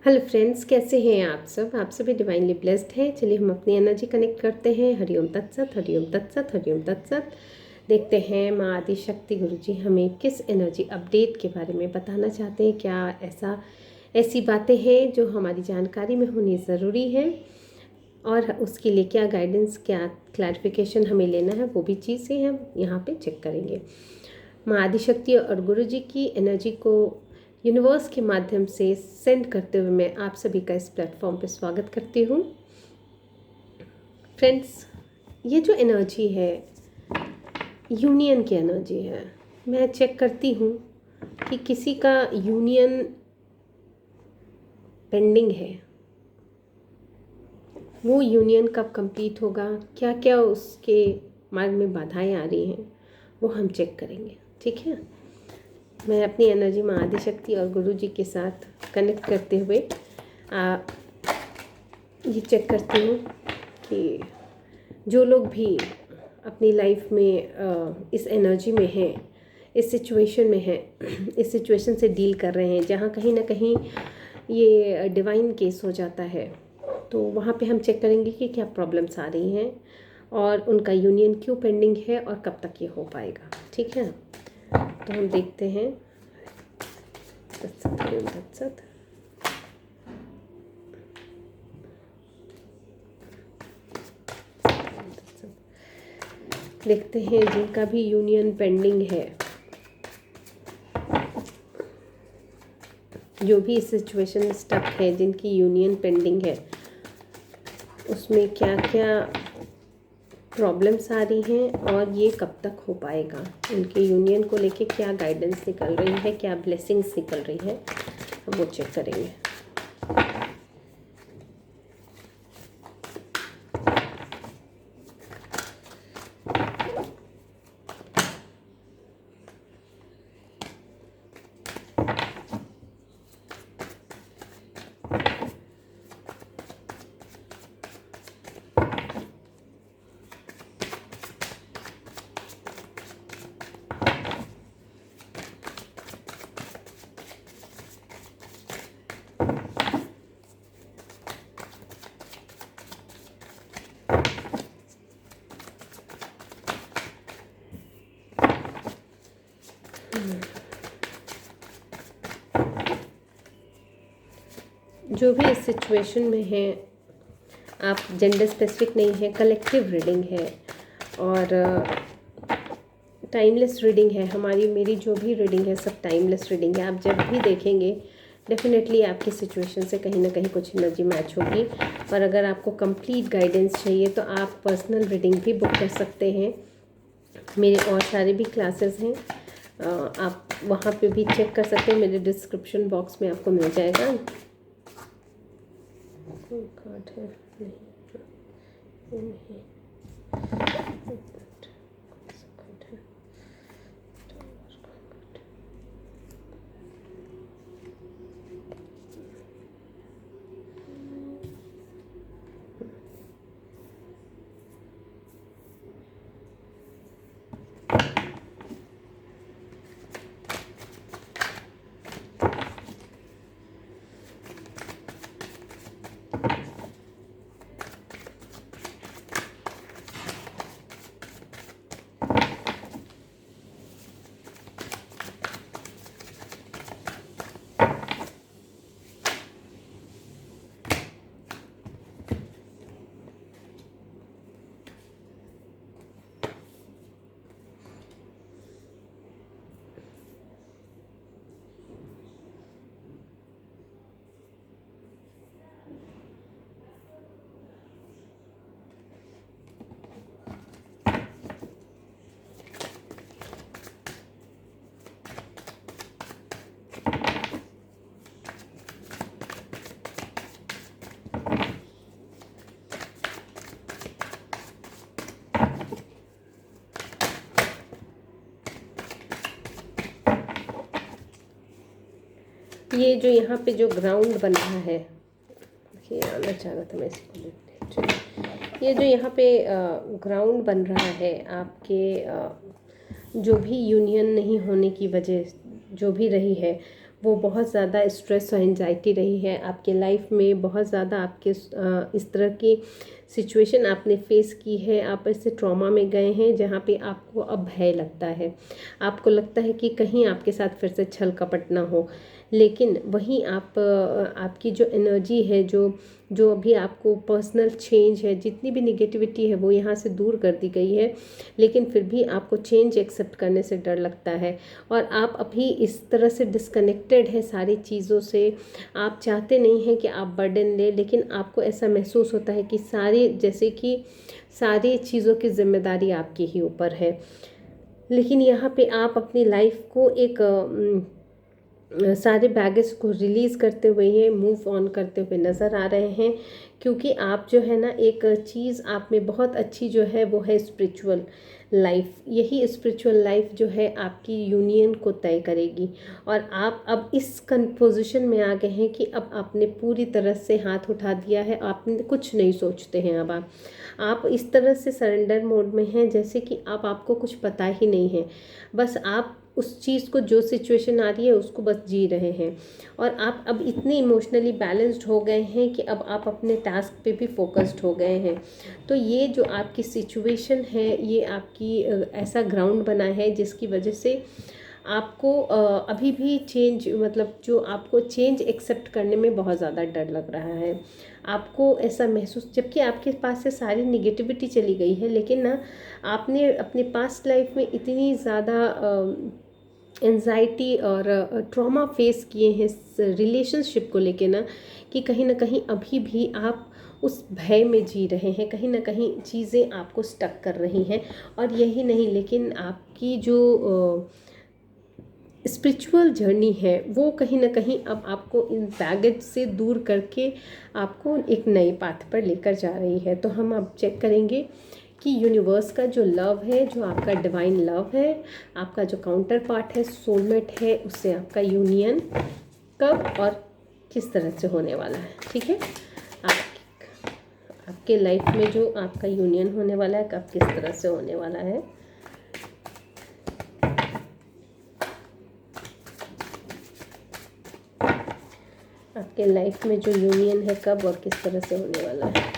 Hello friends, कैसे हैं आप सब? आप सभी डिवाइनली ब्लेस्ड हैं। चलिए हम अपनी एनर्जी कनेक्ट करते हैं। हरिओम तत्सत, हरिओम तत्सत, हरिओम तत्सत। देखते हैं माँ आदि शक्ति गुरु जी हमें किस एनर्जी अपडेट के बारे में बताना चाहते हैं। क्या ऐसी बातें हैं जो हमारी जानकारी में होनी ज़रूरी है और उसके लिए क्या गाइडेंस, क्या क्लैरिफिकेशन हमें लेना है, वो भी चीज़ें हम यहाँ पे चेक करेंगे। माँ आदिशक्ति और गुरु जी की एनर्जी को यूनिवर्स के माध्यम से सेंड करते हुए मैं आप सभी का इस प्लेटफॉर्म पे स्वागत करती हूँ। फ्रेंड्स, ये जो एनर्जी है यूनियन की एनर्जी है। मैं चेक करती हूँ कि किसी का यूनियन पेंडिंग है, वो यूनियन कब कंप्लीट होगा, क्या क्या उसके मार्ग में बाधाएं आ रही हैं, वो हम चेक करेंगे। ठीक है, मैं अपनी एनर्जी माँ आदिशक्ति और गुरु जी के साथ कनेक्ट करते हुए ये चेक करती हूँ कि जो लोग भी अपनी लाइफ में इस एनर्जी में हैं, इस सिचुएशन में हैं, इस सिचुएशन से डील कर रहे हैं जहाँ कहीं ना कहीं ये डिवाइन केस हो जाता है, तो वहाँ पे हम चेक करेंगे कि क्या प्रॉब्लम्स आ रही हैं और उनका यूनियन क्यों पेंडिंग है और कब तक ये हो पाएगा। ठीक है, तो हम देखते हैं। तत्सत देखते हैं जिनका भी यूनियन पेंडिंग है, जो भी इस सिचुएशन में स्टक है, जिनकी यूनियन पेंडिंग है, उसमें क्या क्या प्रॉब्लम्स आ रही हैं और ये कब तक हो पाएगा। उनके यूनियन को लेके क्या गाइडेंस निकल रही है, क्या ब्लेसिंग्स निकल रही है, हम वो चेक करेंगे। जो भी इस सिचुएशन में हैं, आप जेंडर स्पेसिफिक नहीं है, कलेक्टिव रीडिंग है और टाइमलेस रीडिंग है। मेरी जो भी रीडिंग है सब टाइमलेस रीडिंग है। आप जब भी देखेंगे डेफिनेटली आपकी सिचुएशन से कहीं ना कहीं कुछ एनर्जी मैच होगी। और अगर आपको कंप्लीट गाइडेंस चाहिए तो आप पर्सनल रीडिंग भी बुक कर सकते हैं। मेरे और सारे भी क्लासेस हैं, आप वहाँ पे भी चेक कर सकते हैं। मेरे डिस्क्रिप्शन बॉक्स में आपको मिल जाएगा। कार्ड है नहीं, ये जो यहाँ पे जो ग्राउंड बन रहा है, ये आना चाह रहा था मैं इसको। ये जो यहाँ पे ग्राउंड बन रहा है, आपके जो भी यूनियन नहीं होने की वजह जो भी रही है, वो बहुत ज़्यादा स्ट्रेस और एंजाइटी रही है आपके लाइफ में, बहुत ज़्यादा आपके इस तरह की सिचुएशन आपने फेस की है, आप ऐसे ट्रॉमा में गए हैं जहाँ पे आपको अब भय लगता है, आपको लगता है कि कहीं आपके साथ फिर से छल कपट ना हो। लेकिन वहीं आपकी जो एनर्जी है, जो जो अभी आपको पर्सनल चेंज है, जितनी भी निगेटिविटी है वो यहाँ से दूर कर दी गई है, लेकिन फिर भी आपको चेंज एक्सेप्ट करने से डर लगता है और आप अभी इस तरह से डिस्कनेक्टेड है सारी चीज़ों से। आप चाहते नहीं हैं कि आप बर्डन लें, लेकिन आपको ऐसा महसूस होता है कि जैसे कि सारी चीज़ों की जिम्मेदारी आपके ही ऊपर है। लेकिन यहाँ पे आप अपनी लाइफ को एक सारे बैगेज को रिलीज़ करते हुए ये मूव ऑन करते हुए नज़र आ रहे हैं, क्योंकि आप जो है ना, एक चीज़ आप में बहुत अच्छी जो है वो है स्पिरिचुअल लाइफ। यही स्पिरिचुअल लाइफ जो है आपकी यूनियन को तय करेगी और आप अब इस पोजीशन में आ गए हैं कि अब आपने पूरी तरह से हाथ उठा दिया है, आपने कुछ नहीं सोचते हैं। अब आप इस तरह से सरेंडर मोड में हैं जैसे कि अब आपको कुछ पता ही नहीं है, बस आप उस चीज़ को, जो सिचुएशन आ रही है उसको बस जी रहे हैं। और आप अब इतने इमोशनली बैलेंस्ड हो गए हैं कि अब आप अपने टास्क पे भी फोकस्ड हो गए हैं। तो ये जो आपकी सिचुएशन है, ये आपकी ऐसा ग्राउंड बना है जिसकी वजह से आपको अभी भी चेंज, मतलब जो आपको चेंज एक्सेप्ट करने में बहुत ज़्यादा डर लग रहा है। आपको ऐसा महसूस, जबकि आपके पास से सारी निगेटिविटी चली गई है, लेकिन ना आपने अपने पास्ट लाइफ में इतनी ज़्यादा एंजाइटी और ट्रॉमा फेस किए हैं इस रिलेशनशिप को लेके ना, कि कहीं ना कहीं अभी भी आप उस भय में जी रहे हैं, कहीं ना कहीं चीज़ें आपको स्टक कर रही हैं। और यही नहीं, लेकिन आपकी जो स्पिरिचुअल जर्नी है वो कहीं ना कहीं अब आपको इन बैगेज से दूर करके आपको एक नए पाथ पर लेकर जा रही है। तो हम अब चेक करेंगे कि यूनिवर्स का जो लव है, जो आपका डिवाइन लव है, आपका जो काउंटर पार्ट है, सोलमेट है, उससे आपका यूनियन कब और किस तरह से होने वाला है। ठीक है, आपके लाइफ में जो आपका यूनियन होने वाला है कब किस तरह से होने वाला है। आपके लाइफ में जो यूनियन है कब और किस तरह से होने वाला है।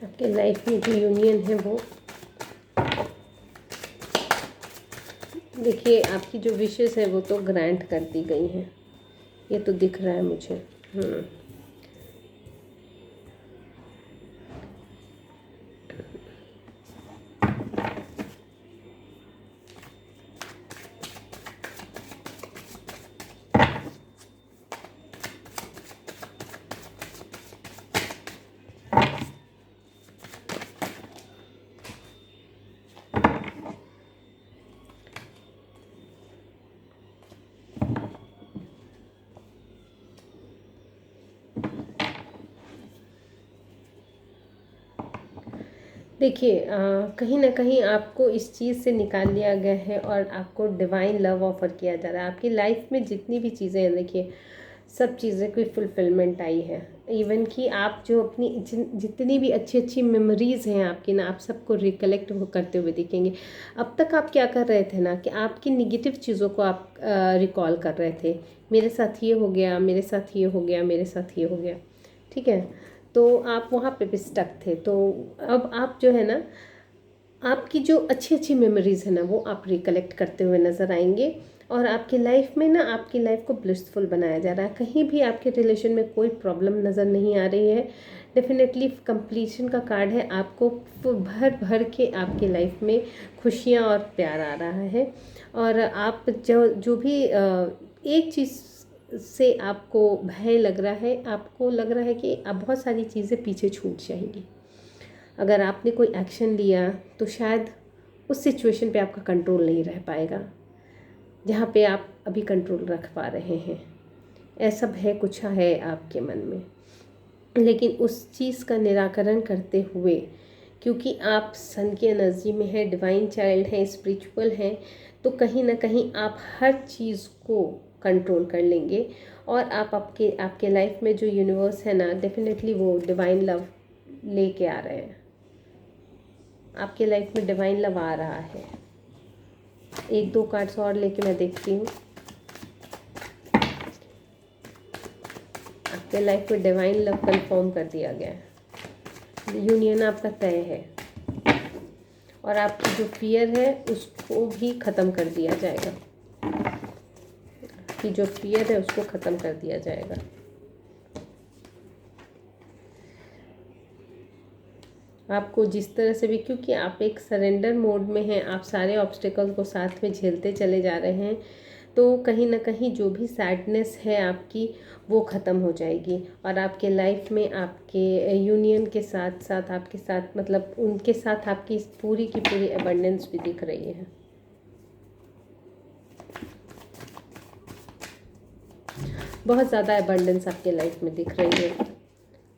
आपके लाइफ में जो यूनियन है वो, देखिए आपकी जो विशेस है वो तो ग्रांट कर दी गई हैं, ये तो दिख रहा है मुझे। देखिए कहीं ना कहीं आपको इस चीज़ से निकाल लिया गया है और आपको डिवाइन लव ऑफर किया जा रहा है। आपकी लाइफ में जितनी भी चीज़ें हैं, देखिए सब चीज़ें की फुलफिलमेंट आई है। इवन कि आप जो अपनी जितनी भी अच्छी अच्छी मेमोरीज़ हैं आपकी ना, आप सबको रिकलेक्ट करते हुए दिखेंगे। अब तक आप क्या कर रहे थे ना, कि आपकी निगेटिव चीज़ों को आप रिकॉल कर रहे थे, मेरे साथ ये हो गया, मेरे साथ ये हो गया, मेरे साथ ये हो गया। ठीक है, तो आप वहाँ पे भी स्टक थे। तो अब आप जो है ना, आपकी जो अच्छी अच्छी मेमोरीज़ है ना वो आप रिकलेक्ट करते हुए नज़र आएंगे और आपकी लाइफ में ना, आपकी लाइफ को ब्लिसफुल बनाया जा रहा है। कहीं भी आपके रिलेशन में कोई प्रॉब्लम नज़र नहीं आ रही है। डेफिनेटली कंप्लीशन का कार्ड है, आपको भर भर के आपकी लाइफ में खुशियाँ और प्यार आ रहा है। और आप जो भी एक चीज़ से आपको भय लग रहा है, आपको लग रहा है कि अब बहुत सारी चीज़ें पीछे छूट जाएंगी। अगर आपने कोई एक्शन लिया तो शायद उस सिचुएशन पे आपका कंट्रोल नहीं रह पाएगा जहाँ पे आप अभी कंट्रोल रख पा रहे हैं। ऐसा भय कुछ है आपके मन में, लेकिन उस चीज़ का निराकरण करते हुए क्योंकि आप सन की एनर्जी में है, डिवाइन चाइल्ड हैं, स्पिरिचुअल हैं, तो कहीं ना कहीं आप हर चीज़ को कंट्रोल कर लेंगे और आप आपके लाइफ में जो यूनिवर्स है ना, डेफिनेटली वो डिवाइन लव लेके आ रहे हैं। आपके लाइफ में डिवाइन लव आ रहा है। एक दो कार्ड्स और लेके मैं देखती हूँ। आपके लाइफ में डिवाइन लव कंफर्म कर दिया गया है। यूनियन आपका तय है और आपकी जो फियर है उसको भी ख़त्म कर दिया जाएगा। कि जो फियर है उसको ख़त्म कर दिया जाएगा। आपको जिस तरह से भी, क्योंकि आप एक सरेंडर मोड में हैं, आप सारे ऑब्स्टिकल को साथ में झेलते चले जा रहे हैं, तो कहीं ना कहीं जो भी सैडनेस है आपकी वो ख़त्म हो जाएगी और आपके लाइफ में आपके यूनियन के साथ साथ आपके साथ मतलब उनके साथ आपकी पूरी की पूरी अबंडेंस भी दिख रही है। बहुत ज़्यादा अबंडेंस आपके लाइफ में दिख रही है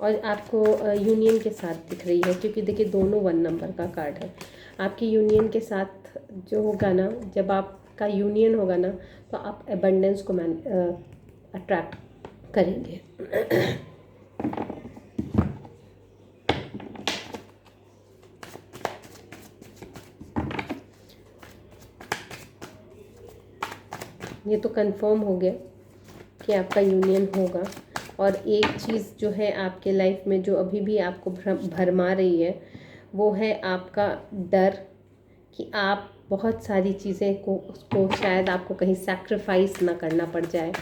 और आपको यूनियन के साथ दिख रही है, क्योंकि देखिए दोनों 1 नंबर का कार्ड है। आपकी यूनियन के साथ जो होगा ना, जब आपका यूनियन होगा ना, तो आप अबंडेंस को अट्रैक्ट करेंगे। ये तो कंफर्म हो गया कि आपका यूनियन होगा। और एक चीज़ जो है आपके लाइफ में जो अभी भी आपको भरमा रही है, वो है आपका डर कि आप बहुत सारी चीज़ें को उसको शायद आपको कहीं सैक्रिफाइस ना करना पड़ जाए,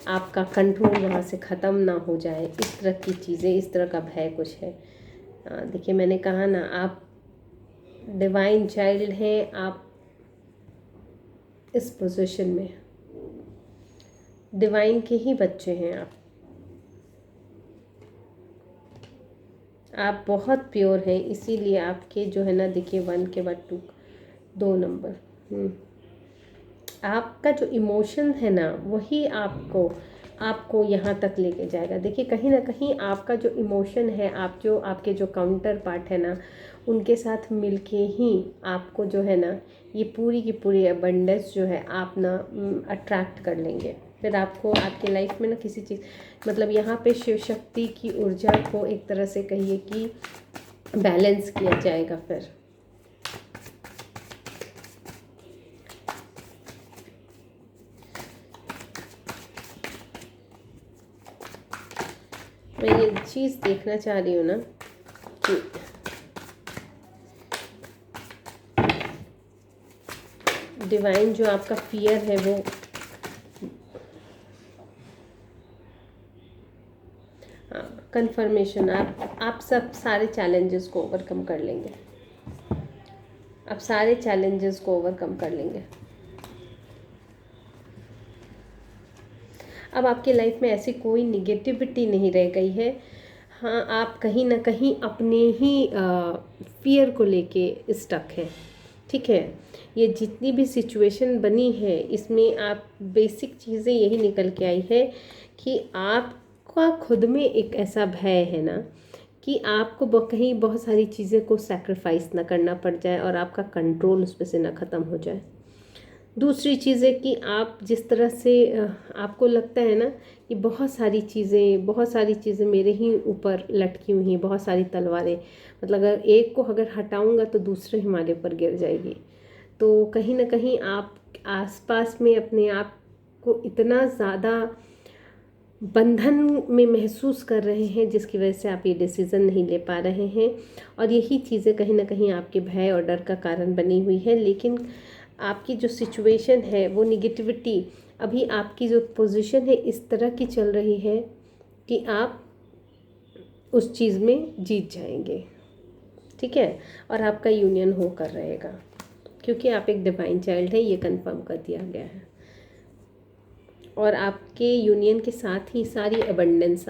आपका कंट्रोल वहाँ से ख़त्म ना हो जाए, इस तरह की चीज़ें, इस तरह का भय कुछ है। देखिए मैंने कहा ना, आप डिवाइन चाइल्ड हैं, आप इस पोजीशन में डिवाइन के ही बच्चे हैं। आप बहुत प्योर हैं, इसीलिए आपके जो है ना, देखिए 1 के बाद 2 नंबर। आपका जो इमोशन है ना, वही आपको यहाँ तक लेके जाएगा। देखिए कहीं ना कहीं आपका जो इमोशन है, आपके जो काउंटर पार्ट है ना, उनके साथ मिलके ही आपको जो है ना, ये पूरी की पूरी अबंडेंस जो है आप ना अट्रैक्ट कर लेंगे। फिर आपको आपके लाइफ में ना किसी चीज़ मतलब यहाँ पे शिव शक्ति की ऊर्जा को एक तरह से कहिए कि बैलेंस किया जाएगा। फिर मैं ये चीज़ देखना चाह रही हूँ ना कि डिवाइन जो आपका फियर है वो कंफर्मेशन, आप सब सारे चैलेंजेस को ओवरकम कर लेंगे। आप सारे चैलेंजेस को ओवरकम कर लेंगे। अब आपकी लाइफ में ऐसी कोई निगेटिविटी नहीं रह गई है। हाँ, आप कहीं ना कहीं अपने ही फियर को लेके स्टक हैं। ठीक है, ये जितनी भी सिचुएशन बनी है, इसमें आप बेसिक चीज़ें यही निकल के आई है कि आपका खुद में एक ऐसा भय है ना कि आपको कहीं बहुत सारी चीज़ें को सैक्रिफाइस ना करना पड़ जाए और आपका कंट्रोल उस पर से ना ख़त्म हो जाए। दूसरी चीज़ है कि आप जिस तरह से आपको लगता है ना कि बहुत सारी चीज़ें मेरे ही ऊपर लटकी हुई हैं, बहुत सारी तलवारें, मतलब अगर एक को अगर हटाऊंगा तो दूसरे हमारे ऊपर गिर जाएगी। तो कहीं ना कहीं आप आसपास में अपने आप को इतना ज़्यादा बंधन में महसूस कर रहे हैं, जिसकी वजह से आप ये डिसीज़न नहीं ले पा रहे हैं और यही चीज़ें कहीं ना कहीं आपके भय और डर का कारण बनी हुई है। लेकिन आपकी जो सिचुएशन है वो निगेटिविटी, अभी आपकी जो पोजीशन है इस तरह की चल रही है कि आप उस चीज़ में जीत जाएंगे। ठीक है, और आपका यूनियन होकर रहेगा, क्योंकि आप एक डिवाइन चाइल्ड है, ये कंफर्म कर दिया गया है। और आपके यूनियन के साथ ही सारी अबंडेंस